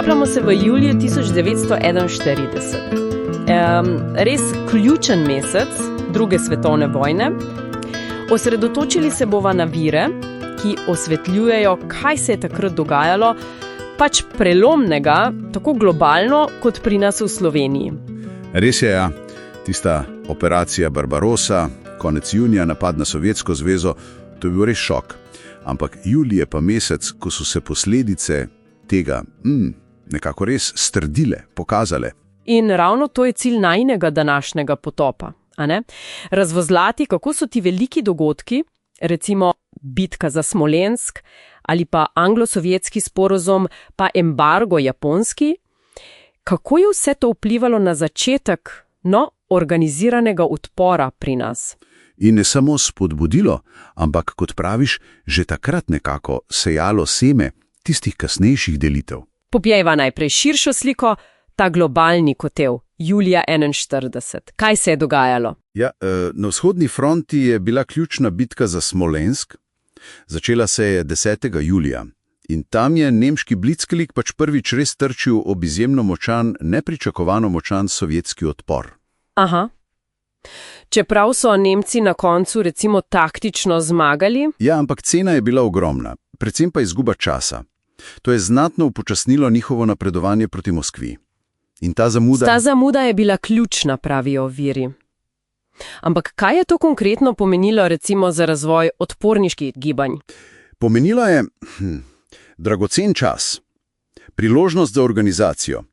Potapljamo se v juliju 1941. Res ključen mesec druge svetovne vojne. Osredotočili se bova na vire, ki osvetljujejo, kaj se je takrat dogajalo, pač prelomnega, tako globalno, kot pri nas v Sloveniji. Res je, ja. Tista operacija Barbarossa, konec junija napad na Sovjetsko zvezo, to je bil res šok. Ampak julij je pa mesec, ko so se posledice tega nekako res strdile, pokazale. In ravno to je cilj najinega današnjega potopa. A ne? Razvozlati, kako so ti veliki dogodki, recimo bitka za Smolensk ali pa anglo-sovjetski sporozum, pa embargo japonski, kako je vse to vplivalo na začetek organiziranega odpora pri nas. In ne samo spodbudilo, ampak, kot praviš, že takrat nekako sejalo seme tistih kasnejših delitev. Popijeva najprej širšo sliko, ta globalni kotel, julija 1941. Kaj se je dogajalo? Ja, na vzhodni fronti je bila ključna bitka za Smolensk. Začela se je 10. julija in tam je nemški blitzkrieg pač prvič res trčil ob izjemno močan, nepričakovano močan sovjetski odpor. Aha. Čeprav so Nemci na koncu recimo taktično zmagali? Ja, ampak cena je bila ogromna, predvsem pa izguba časa. To je znatno upočasnilo njihovo napredovanje proti Moskvi. In ta zamuda je bila ključna, pravijo viri. Ampak kaj je to konkretno pomenilo recimo za razvoj odporniških gibanj? Pomenilo je dragocen čas, priložnost za organizacijo.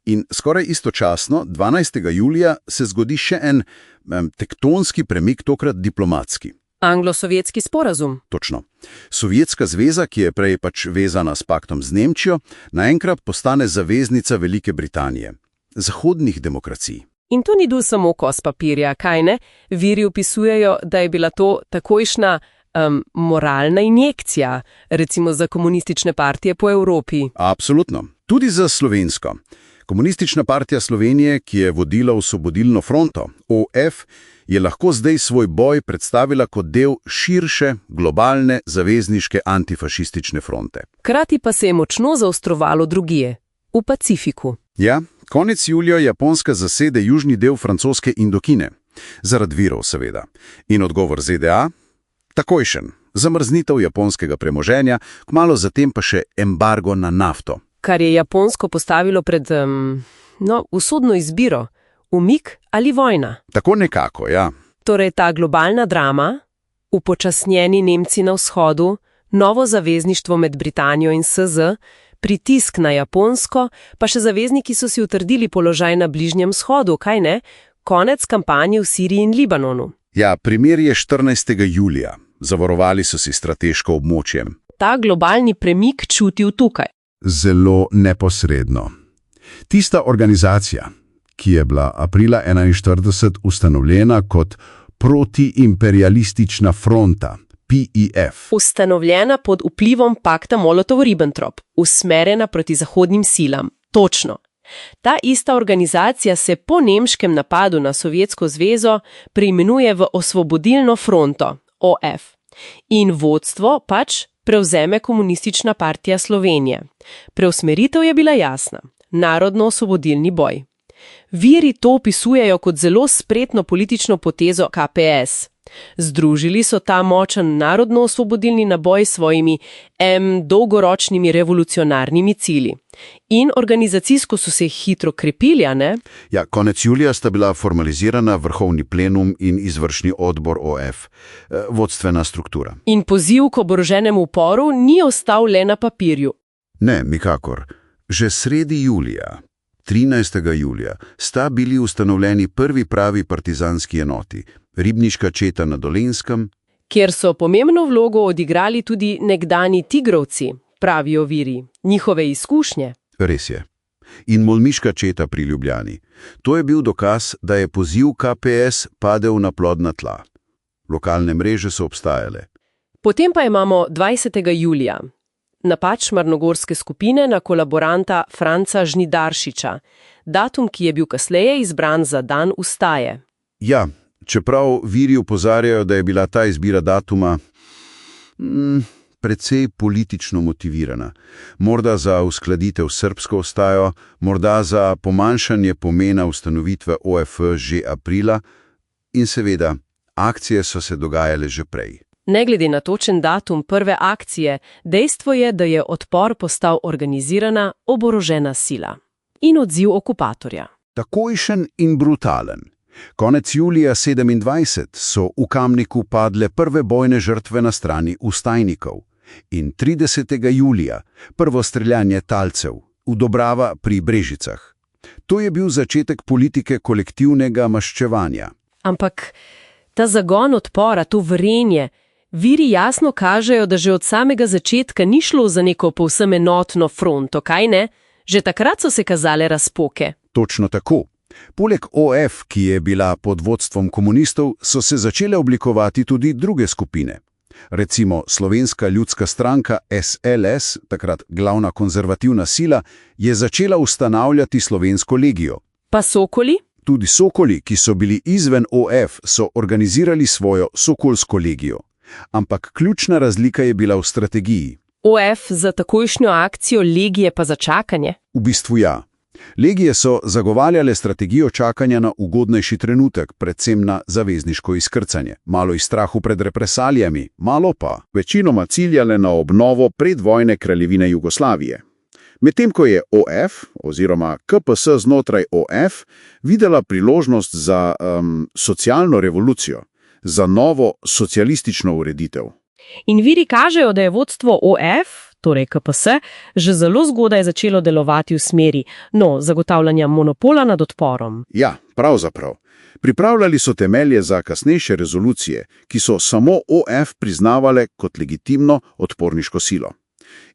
In skoraj istočasno, 12. julija, se zgodi še en tektonski premik, tokrat diplomatski. Anglo-sovjetski sporazum. Točno. Sovjetska zveza, ki je prej pač vezana s paktom z Nemčijo, naenkrat postane zaveznica Velike Britanije, zahodnih demokracij. In to ni bil samo kos papirja, kaj ne? Viri opisujejo, da je bila to takojšnja moralna injekcija, recimo za komunistične partije po Evropi. Absolutno. Tudi za slovensko. Komunistična partija Slovenije, ki je vodila Osvobodilno fronto, OF, je lahko zdaj svoj boj predstavila kot del širše, globalne, zavezniške antifašistične fronte. Krati pa se je močno zaostrovalo drugje, v Pacifiku. Ja, konec julija Japonska zasede južni del francoske Indokine, zaradi virov seveda. In odgovor ZDA? Takojšen, zamrznitev japonskega premoženja, kmalu zatem pa še embargo na nafto. Kar je Japonsko postavilo pred, usodno izbiro, umik ali vojna. Tako nekako, ja. Torej ta globalna drama, upočasnjeni Nemci na vzhodu, novo zavezništvo med Britanijo in SZ, pritisk na Japonsko, pa še zavezniki so si utrdili položaj na Bližnjem vzhodu, kaj ne? Konec kampanje v Siriji in Libanonu. Ja, primer je 14. julija. Zavarovali so si strateško območje. Ta globalni premik čutil tukaj. Zelo neposredno. Tista organizacija, ki je bila aprila 1941 ustanovljena kot protiimperialistična fronta, PIF. Ustanovljena pod vplivom pakta Molotov-Ribbentrop, usmerjena proti zahodnim silam. Točno. Ta ista organizacija se po nemškem napadu na Sovjetsko zvezo preimenuje v Osvobodilno fronto, OF. In vodstvo pač prevzeme Komunistična partija Slovenije. Preusmeritev je bila jasna. Narodno-osvobodilni boj. Viri to opisujejo kot zelo spretno politično potezo KPS. Združili so ta močan narodno-osvobodilni naboj s svojimi dolgoročnimi revolucionarnimi cilji. In organizacijsko so se hitro krepili, a ne? Ja, konec julija sta bila formalizirana vrhovni plenum in izvršni odbor OF, vodstvena struktura. In poziv k oboroženemu uporu ni ostal le na papirju. Ne, nikakor. Že sredi julija, 13. julija, sta bili ustanovljeni prvi pravi partizanski enoti, ribniška četa na Dolenjskem, kjer so pomembno vlogo odigrali tudi nekdani tigrovci, pravijo viri, njihove izkušnje. Res je. In molmiška četa pri Ljubljani. To je bil dokaz, da je poziv KPS padel na plodna tla. Lokalne mreže so obstajale. Potem pa imamo 20. julija. Napad šmarnogorske skupine na kolaboranta Franca Žnidaršiča, datum, ki je bil kasneje izbran za dan ustaje. Ja, čeprav viri opozarjajo, da je bila ta izbira datuma precej politično motivirana. Morda za uskladitev s srbsko ustavo, morda za pomanjšanje pomena ustanovitve OF že aprila in seveda, akcije so se dogajale že prej. Ne glede na točen datum prve akcije, dejstvo je, da je odpor postal organizirana, oborožena sila. In odziv okupatorja. Takojšen in brutalen. Konec julija 27 so v Kamniku padle prve bojne žrtve na strani ustajnikov in 30. julija prvo streljanje talcev v Dobrava pri Brežicah. To je bil začetek politike kolektivnega maščevanja. Ampak ta zagon odpora, to vrenje, viri jasno kažejo, da že od samega začetka ni šlo za neko povsem enotno fronto, kaj ne? Že takrat so se kazale razpoke. Točno tako. Poleg OF, ki je bila pod vodstvom komunistov, so se začele oblikovati tudi druge skupine. Recimo Slovenska ljudska stranka SLS, takrat glavna konzervativna sila, je začela ustanavljati Slovensko legijo. Pa Sokoli? Tudi Sokoli, ki so bili izven OF, so organizirali svojo Sokolsko legijo. Ampak ključna razlika je bila v strategiji. OF za takojšnjo akcijo, legije pa za čakanje? V bistvu ja. Legije so zagovarjale strategijo čakanja na ugodnejši trenutek, predvsem na zavezniško izkrcanje. Malo iz strahu pred represalijami, malo pa večinoma ciljale na obnovo predvojne kraljevine Jugoslavije. Medtem ko je OF oziroma KPS znotraj OF videla priložnost za socialno revolucijo, za novo socialistično ureditev. In viri kažejo, da je vodstvo OF, torej KPS, že zelo zgodaj začelo delovati v smeri, zagotavljanja monopola nad odporom. Ja, pravzaprav. Pripravljali so temelje za kasnejše rezolucije, ki so samo OF priznavale kot legitimno odporniško silo.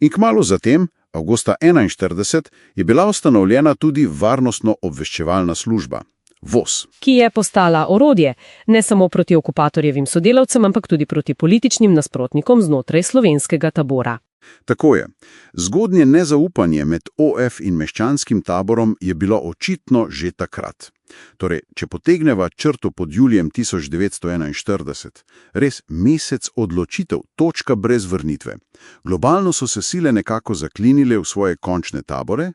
In kmalu zatem, avgusta 1941, je bila ustanovljena tudi varnostno-obveščevalna služba. VOS. Ki je postala orodje ne samo proti okupatorjevim sodelavcem, ampak tudi proti političnim nasprotnikom znotraj slovenskega tabora. Tako je. Zgodnje nezaupanje med OF in meščanskim taborom je bilo očitno že takrat. Torej, če potegneva črto pod julijem 1941, res mesec odločitev, točka brez vrnitve. Globalno so se sile nekako zaklinile v svoje končne tabore,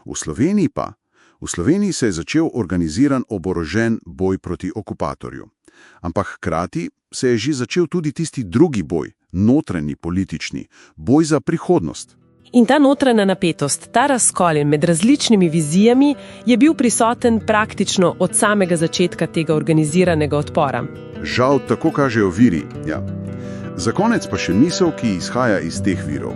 v Sloveniji pa. V Sloveniji se je začel organiziran oborožen boj proti okupatorju. Ampak hkrati se je že začel tudi tisti drugi boj, notranji politični, boj za prihodnost. In ta notranja napetost, ta razkol med različnimi vizijami je bil prisoten praktično od samega začetka tega organiziranega odpora. Žal, tako kažejo viri, ja. Za konec pa še misel, ki izhaja iz teh virov.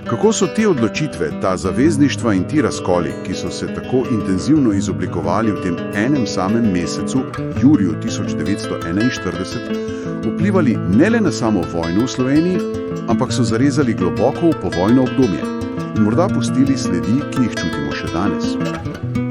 Kako so te odločitve, ta zavezništva in ti razkoli, ki so se tako intenzivno izoblikovali v tem enem samem mesecu, juliju 1941, vplivali ne le na samo vojno v Sloveniji, ampak so zarezali globoko v povojno obdobje in morda pustili sledi, ki jih čutimo še danes.